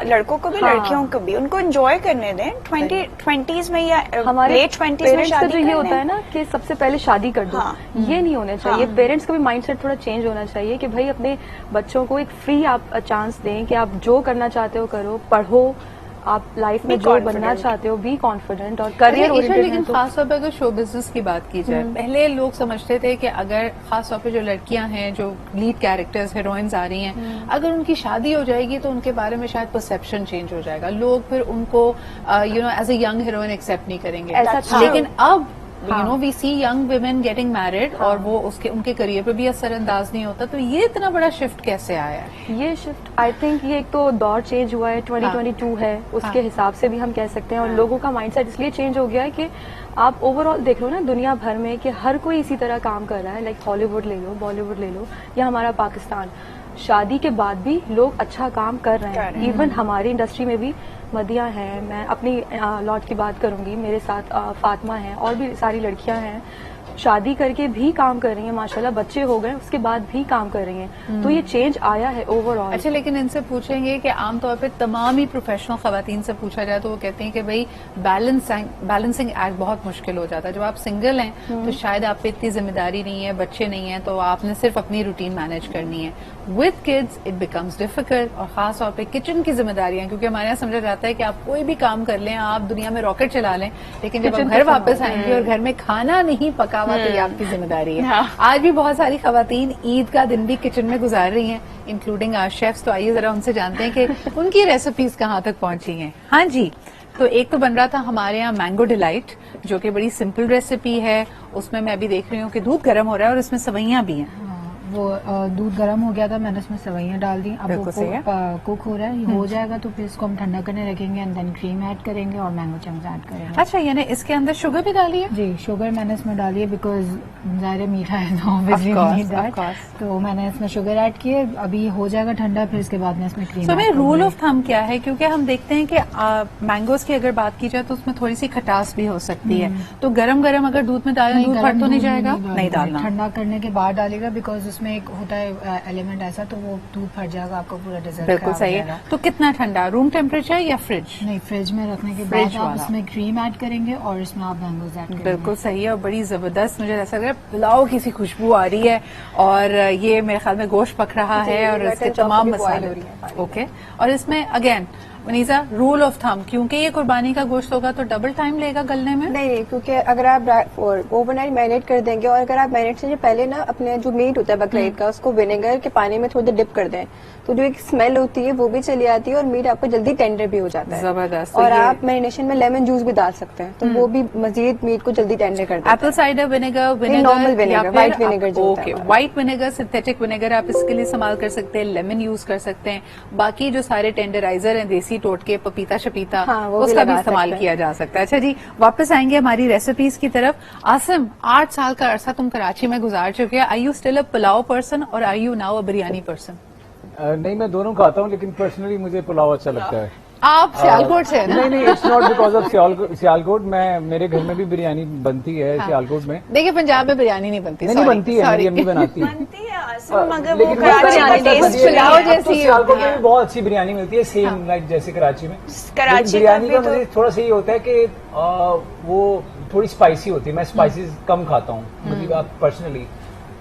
लड़कों को भी लड़कियों को भी उनको एंजॉय करने दें. 20s में या हमारे लेट 20s में पेरेंट्स का शादी जो ये कर होता है लें. ना कि सबसे पहले शादी कर दो, हाँ. ये नहीं होना चाहिए. पेरेंट्स का भी माइंडसेट थोड़ा चेंज होना चाहिए कि भाई अपने बच्चों को एक फ्री आप चांस दें कि आप जो करना चाहते हो करो, पढ़ो, आप लाइफ में Be जो confident. बनना चाहते हो, बी कॉन्फिडेंट और करियर ओरिएंटेड. लेकिन खास तौर पर अगर शो बिजनेस की बात की जाए, पहले लोग समझते थे कि अगर खास तौर पे जो लड़कियां हैं, जो लीड कैरेक्टर्स हीरोइंस आ रही हैं, अगर उनकी शादी हो जाएगी तो उनके बारे में शायद परसेप्शन चेंज हो जाएगा. लोग फिर उनको as a young heroine accept नहीं करेंगे. ऐसा था. लेकिन अब we see young women getting married और वो उनके करियर पे भी असरअंदाज नहीं होता. तो ये इतना बड़ा शिफ्ट कैसे आया है? ये शिफ्ट आई थिंक ये एक तो दौर चेंज हुआ है, 2022 है, उसके हिसाब से भी हम कह सकते हैं. और लोगों का माइंडसेट इसलिए चेंज हो गया है कि आप ओवरऑल देख लो ना दुनिया भर में कि हर कोई इसी तरह काम कर रहा है. लाइक हॉलीवुड ले लो, बॉलीवुड ले लो, या हमारा पाकिस्तान, शादी के बाद भी लोग अच्छा काम कर रहे हैं. इवन हमारी इंडस्ट्री में भी मदिया हैं, मैं अपनी लॉट की बात करूंगी, मेरे साथ फातिमा हैं, और भी सारी लड़कियां हैं. شادی کر کے بھی کام کر رہی ہیں ماشاءاللہ, بچے ہو گئے اس کے بعد بھی کام کر رہی ہیں, تو یہ چینج آیا ہے اوور آل. اچھا, لیکن ان سے پوچھیں گے کہ عام طور پہ تمام ہی پروفیشنل خواتین سے پوچھا جائے تو وہ کہتے ہیں کہ بھائی بیلنسنگ ایکٹ بہت مشکل ہو جاتا ہے. جب آپ سنگل ہیں تو شاید آپ پہ اتنی ذمہ داری نہیں ہے, بچے نہیں ہیں, تو آپ نے صرف اپنی روٹین مینج کرنی ہے. With kids it becomes difficult, اور خاص طور پہ کچن کی ذمہ داریاں, کیونکہ ہمارے یہاں سمجھا جاتا ہے کہ آپ کوئی بھی کام کر لیں, آپ دنیا میں راکٹ چلا لیں, لیکن جب آپ گھر واپس آئیں گے اور گھر میں کھانا نہیں پکا ہوا تو یہ آپ کی ذمہ داری ہے. آج بھی بہت ساری خواتین عید کا دن بھی کچن میں گزار رہی ہیں, انکلوڈنگ آر شیفس. تو آئیے ذرا ان سے جانتے ہیں کہ ان کی ریسیپیز کہاں تک پہنچی ہیں. ہاں جی, تو ایک تو بن رہا تھا ہمارے یہاں مینگو ڈیلائٹ, جو کہ بڑی سمپل ریسیپی ہے. اس میں ابھی دیکھ رہی ہوں کہ دودھ گرم ہو رہا ہے اور اس میں سوئیاں بھی ہیں. وہ دودھ گرم ہو گیا تھا, میں نے اس میں سوئیاں ڈال دی. اب وہ کوک ہو رہا ہے, یہ ہو جائے گا تو پھر اس کو ہم ٹھنڈا کرنے رکھیں گے, اینڈ دین کریم ایڈ کریں گے اور مینگو چنکس ایڈ کریں گے. اچھا, یعنی اس کے اندر شوگر بھی ڈالی ہے؟ جی, شوگر میں نے اس میں ڈالی ہے بیکاز ظاہر میٹھا ہے تو obviously تو میں نے اس میں شوگر ایڈ کی ہے. ابھی ہو جائے گا ٹھنڈا, پھر اس کے بعد میں اس میں کریم. تو رول آف تھم کیا ہے, کیونکہ ہم دیکھتے ہیں کہ مینگوز کی اگر بات کی جائے تو اس میں تھوڑی سی کھٹاس بھی ہو سکتی ہے, تو گرم گرم اگر دودھ میں ڈالیں دودھ پھٹ تو نہیں جائے گا؟ نہیں ڈالنا, ٹھنڈا کرنے کے بعد ڈالے گا, بیکاز اس میں ایک ہوتا ہے ایلیمنٹ ایسا, تو وہ دودھ پھٹ جائے گا, آپ کا پورا ڈیزرٹ. بالکل صحیح ہے. تو کتنا ٹھنڈا, روم ٹیمپریچر یا فریج؟ نہیں, فریج میں رکھنے کے بعد آپ اس میں کریم ایڈ کریں گے اور اس میں آپ مینگوز ایڈ کریں گے. بالکل صحیح ہے, اور بڑی زبردست مجھے ایسا لگ رہا ہے پلاؤ کی سی خوشبو آ رہی ہے, اور یہ میرے خیال میں گوشت پک رہا ہے اور اس کے تمام مسالے. اوکے, اور اس میں اگین منیزا رول آف تھم, کیونکہ یہ قربانی کا گوشت ہوگا تو ڈبل ٹائم لے گا گلنے میں؟ نہیں, کیونکہ اگر آپ اوور نائٹ میرینیٹ کر دیں گے, اور اگر آپ میرینیٹ سے پہلے نا اپنے جو میٹ ہوتا ہے بقرعید کا, اس کو ونیگر کے پانی میں تھوڑا ڈپ کر دیں, تو جو ایک اسمیل ہوتی ہے وہ بھی چلی آتی ہے, اور میٹ آپ کو جلدی ٹینڈر بھی ہو جاتا ہے. زبردست. اور آپ میرینیشن میں لیمن جوس بھی ڈال سکتے ہیں, تو وہ بھی مزید میٹ کو جلدی ٹینڈر کر دیتا ہے. Apple cider vinegar, normal vinegar, white vinegar جو ہوتا ہے. وائٹ ونیگر, سنتھیٹک ونیگر آپ اس کے لیے استعمال کر سکتے ہیں, لیمن یوز کر سکتے ہیں, باقی جو سارے ٹینڈرائزر ہیں دیسی ٹوٹکے, پپیتا شپیتا, اس کا بھی استعمال کیا جا سکتا ہے. اچھا جی, واپس آئیں گے ہماری ریسیپیز کی طرف. عاصم, 8 سال کا عرصہ تم کراچی میں گزار چکے ہیں, are you still a pulao person اور are you now a biryani person? نہیں, میں دونوں کھاتا ہوں, لیکن پرسنلی مجھے پلاؤ اچھا لگتا ہے. آپ سیالکوٹ سے ہیں نا؟ نہیں, it's not because of Sialkot. میں میرے گھر میں بھی بریانی بنتی ہے سیالکوٹ میں. دیکھیے پنجاب میں بریانی نہیں بنتی. نہیں بنتی ہے, میری امی بناتی ہے. مگر وہ کراچی کا ٹیسٹ پلاؤ جیسی سیالکوٹ میں بھی بہت اچھی بریانی ملتی ہے, سیم لائک جیسے کراچی میں. بریانی کا مجھے تھوڑا سا یہ ہوتا ہے کہ وہ تھوڑی اسپائسی ہوتی ہے, میں اسپائسیز کم کھاتا ہوں مطلب پرسنلی,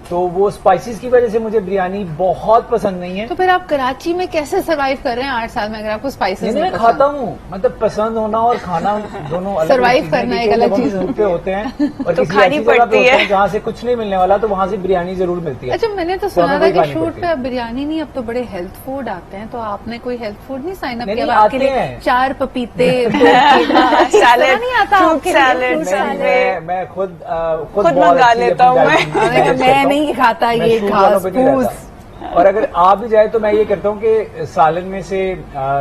تو وہ اسپائسیز کی وجہ سے مجھے بریانی بہت پسند نہیں ہے. تو پھر آپ کراچی میں کیسے سروائیو کر رہے ہیں 8 سال میں اگر آپ کو اسپائسیز میں کھاتا ہوں, مطلب پسند ہونا اور کھانا دونوں الگ سروائیو کرنا ایک الگ چیز ہوتے ہیں, اور کسی ایسی جگہ پہ ہوتے ہیں جہاں سے کچھ نہیں ملنے والا, تو وہاں سے بریانی ضرور ملتی ہے. اچھا, میں نے تو سنا تھا کہ شوٹ پہ اب بریانی نہیں, اب تو بڑے ہیلتھ فوڈ آتے ہیں, تو آپ نے کوئی ہیلتھ فوڈ نہیں سائن اپ کیا آپ کے لیے؟ 4 پپیتے, سیلڈ نہیں آتا, میں خود منگا لیتا ہوں. میں نہیں کھاتا یہ گھاس پھوس. اور اگر آ بھی جائے تو میں یہ کرتا ہوں کہ سالن میں سے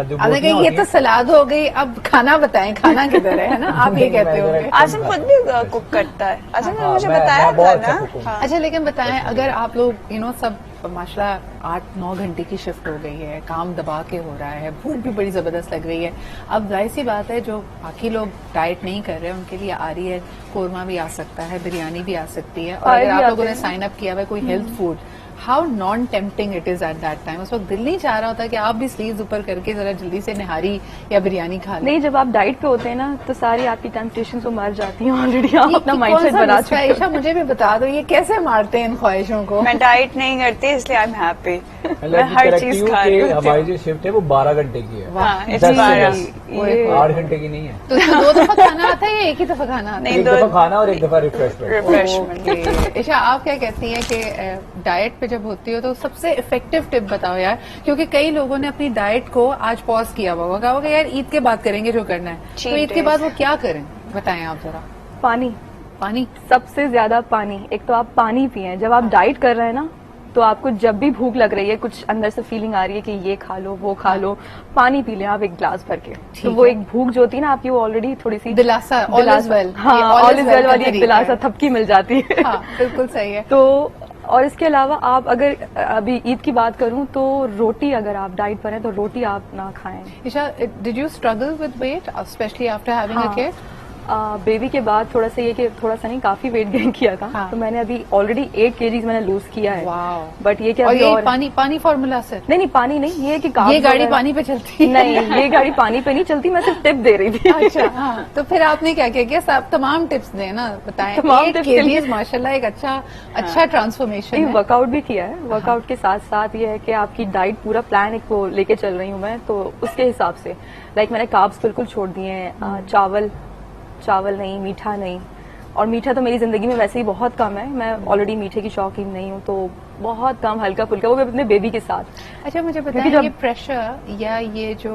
جو یہ تو سلاد ہو گئی, اب کھانا بتائیں, کھانا کدھر ہے نا, آپ یہ کہتے ہو. عاصم خود بھی کک کرتا ہے, عاصم نے مجھے بتایا تھا نا. اچھا, لیکن بتائیں, اگر آپ لوگ سب ماشاءاللہ 8-9 گھنٹے کی شفٹ ہو گئی ہے, کام دبا کے ہو رہا ہے, بھوک بھی بڑی زبردست لگ رہی ہے, اب ظاہر سی بات ہے جو باقی لوگ ڈائٹ نہیں کر رہے ان کے لیے آ رہی ہے, قورمہ بھی آ سکتا ہے, بریانی بھی آ سکتی ہے, اور اگر آپ لوگوں نے سائن اپ کیا ہوا ہے کوئی health food, how non tempting it is at that time? اس وقت دل نہیں چاہ رہا ہوتا کہ آپ بھی سلیوز اوپر کر کے ذرا جلدی سے نہاری یا بریانی کھا لیں؟ نہیں, جب آپ ڈائٹ پہ ہوتے ہیں نا تو ساری آپ کی ٹیمپٹیشن تو مار جاتی ہیں آلریڈی, آپ اپنا مائنڈ سیٹ بنا چکے ہیں. عائشہ مجھے بھی بتا دو, یہ کیسے مارتے ہیں ان خواہشوں کو؟ میں ڈائٹ نہیں کرتی, اس لیے آئی ایم ہیپی, میں ہر چیز کھا رہی ہوں. ہماری جو شفٹ ہے وہ 12 گھنٹے کی ہے, 8 گھنٹے کی نہیں ہے. تو 2 دفعہ کھانا آتا ہے یا ایک ہی دفعہ کھانا آتا ہے؟ ایک دفعہ کھانا اور ایک دفعہ ریفریشمنٹ. عائشہ, آپ کیا کہتی ہیں کہ ڈائٹ پہ جب ہوتی ہو تو سب سے افیکٹو ٹپ بتاؤ یار, کیونکہ کئی لوگوں نے اپنی ڈائٹ کو آج پاز کیا ہوا کہا ہوگا یار عید کے بعد کریں گے جو کرنا ہے, تو عید کے بعد وہ کیا کریں بتائیں آپ ذرا. پانی سب سے زیادہ پانی. ایک تو آپ پانی پئیں, جب آپ ڈائٹ کر رہے ہیں نا تو آپ کو جب بھی بھوک لگ رہی ہے, کچھ اندر سے فیلنگ آ رہی ہے کہ یہ کھا لو وہ کھا لو, پانی پی لیں آپ 1 گلاس بھر کے, تو وہ ایک بھوک جو ہوتی ہے نا آپ کی, وہ آلریڈی تھوڑی سی دلاسا, آل از ویل والی ایک دلاسا تھپکی مل جاتی ہے. بالکل صحیح ہے. تو اور اس کے علاوہ آپ اگر ابھی عید کی بات کروں تو روٹی, اگر آپ ڈائٹ پر ہیں تو روٹی آپ نہ کھائیں. Ayesha, did you struggle with weight especially after having a kid? Baby के बाद थोड़ा सा ये कि थोड़ा सा नहीं काफी वेट गेन किया था, हाँ. तो मैंने अभी ऑलरेडी 8 kgs मैंने लूज किया है. वाओ. बट ये कि और अभी ये और पानी फॉर्मूला से नहीं पानी नहीं, ये कि ये carbs गाड़ी वगैरह- पानी पे चलती है? नहीं, ये गाड़ी पानी पे नहीं चलती, मैं सिर्फ टिप दे रही थी. अच्छा, हाँ. तो फिर आपने क्या किया? क्या आप तमाम टिप्स दें ना, बताएं. तमाम 8 tips के लिए- kgs माशाल्लाह एक अच्छा ट्रांसफॉर्मेशन नहीं, है. वर्कआउट भी किया है. वर्कआउट के साथ साथ ये है कि आपकी डाइट पूरा प्लान एक वो लेके चल रही हूँ मैं, तो उसके हिसाब से लाइक मैंने कार्ब्स बिल्कुल छोड़ दिए हैं. चावल नहीं, मीठा नहीं. और मीठा तो मेरी जिंदगी में वैसे ही बहुत कम है, मैं ऑलरेडी मीठे की शौकीन नहीं हूँ, तो बहुत कम, हल्का फुल्का, वो भी अपने बेबी के साथ. अच्छा, मुझे क्योंकि बताएं, जब- ये प्रेशर या ये जो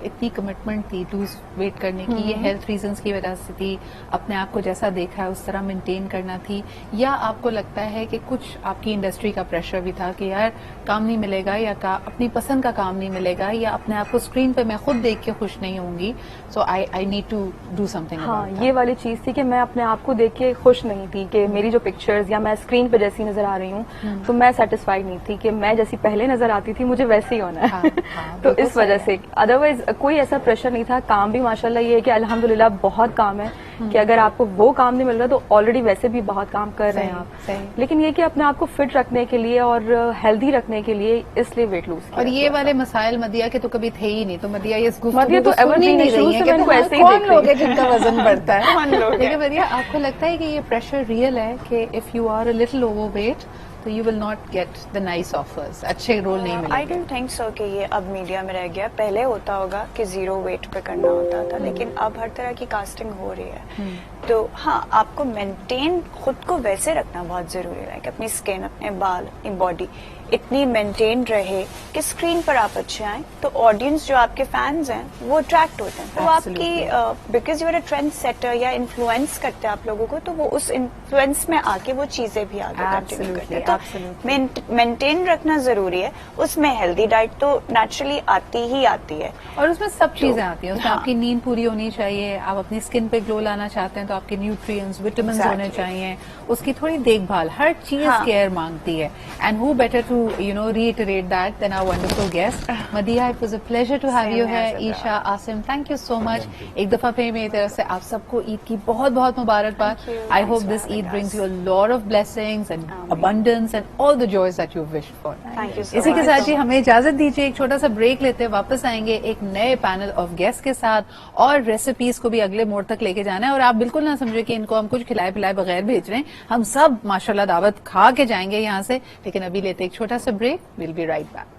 इतनी कमिटमेंट थी लूज वेट करने की, ये हेल्थ रीजंस की वजह से थी, अपने आप को जैसा देखा है उस तरह मेंटेन करना थी, या आपको लगता है कि कुछ आपकी इंडस्ट्री का प्रेशर भी था कि यार काम नहीं मिलेगा, या अपनी पसंद का काम नहीं मिलेगा, या अपने आप को स्क्रीन पे मैं खुद देख के खुश नहीं होंगी, so I need to do something. हाँ, ये वाली चीज थी कि मैं अपने आप को देख के खुश नहीं थी कि मेरी जो पिक्चर्स या मैं स्क्रीन पे जैसी नजर आ रही हूँ, तो मैं सेटिस्फाइड नहीं थी कि मैं जैसी पहले नजर आती थी मुझे वैसे ही होना है. हाँ, हाँ, तो बिल्कुल इस वजह से अदरवाइज कोई ऐसा प्रेशर नहीं था. काम भी माशाल्लाह ये है कि अल्हम्दुलिल्लाह बहुत काम है कि अगर आपको वो काम नहीं मिल रहा तो ऑलरेडी वैसे भी बहुत काम कर रहे हैं आप. सही. लेकिन ये कि अपने आप को फिट रखने के लिए और हेल्दी रखने के लिए इसलिए वेट लूज और ये वाले मसाइल मदिया के तो कभी थे ही नहीं, तो मदिया ये गुफ्तगू मदिया तो को सुन ही evergreen नहीं है, रही शुरू है से कि मैं इनको हाँ, ऐसे ही कौन देख लोग रही हैं जिनका वजन बढ़ता है. कौन लोग हैं? लेकिन मदिया, आपको लगता है कि ये प्रेशर रियल है कि if you are a little overweight तो you will not get the nice offers, अच्छे रोल नहीं आई मिलेंगे? डोंट थिंक सो कि ये अब मीडिया में रह गया. पहले होता होगा कि 0 वेट पे करना होता था, लेकिन अब हर तरह की कास्टिंग हो रही है. तो हाँ, आपको मेंटेन खुद को वैसे रखना बहुत जरूरी है कि अपनी स्किन, अपने बाल, अपनी बॉडी इतनी मेंटेन रहे कि स्क्रीन पर आप अच्छे आए, तो ऑडियंस जो आपके फैंस हैं वो अट्रैक्ट होते हैं. तो आपकी because you are a trend setter या इन्फ्लुएंस करते हैं आप लोगों को, तो वो उस इन्फ्लुएंस में आके वो चीजें भी आगे कंटिन्यू करते हैं. तो मेंटेन रखना जरूरी है. उसमें हेल्दी डाइट तो नेचुरली आती ही आती है. और उसमें सब चीजें आती हैं. उसमें हाँ. आपकी नींद पूरी होनी चाहिए, आप अपनी स्किन पे ग्लो लाना चाहते हैं तो आपके न्यूट्रिएंट्स, विटामिन Exactly. होने चाहिए, उसकी थोड़ी देखभाल, हर चीज हाँ. केयर मांगती है. And who better to reiterate that than our wonderful guest Madiha. It was a pleasure to have Same you here, here. Zahra. Isha, Asim, thank you so much. एक दफा फिर मेरी तरफ से आप सबको ईद की बहुत बहुत मुबारकबाद. Thank you. I Thanks hope for this having Eid brings us. you a lot of blessings and Ameen. abundance and all the joys that you've wished for. Thank you so इसी के much. साथ ही हमें इजाजत दीजिए. एक छोटा सा break लेते हैं, वापस आएंगे एक नए पैनल ऑफ गेस्ट के साथ और रेसिपीज को भी अगले मोड़ तक लेके जाना है. और आप बिल्कुल ना समझे कि इनको हम कुछ खिलाए पिलाए बगैर भेज रहे हैं. हम सब माशाल्लाह दावत खा के जाएंगे यहाँ से. लेकिन अभी लेते एक छोटा सा break. Will be right back.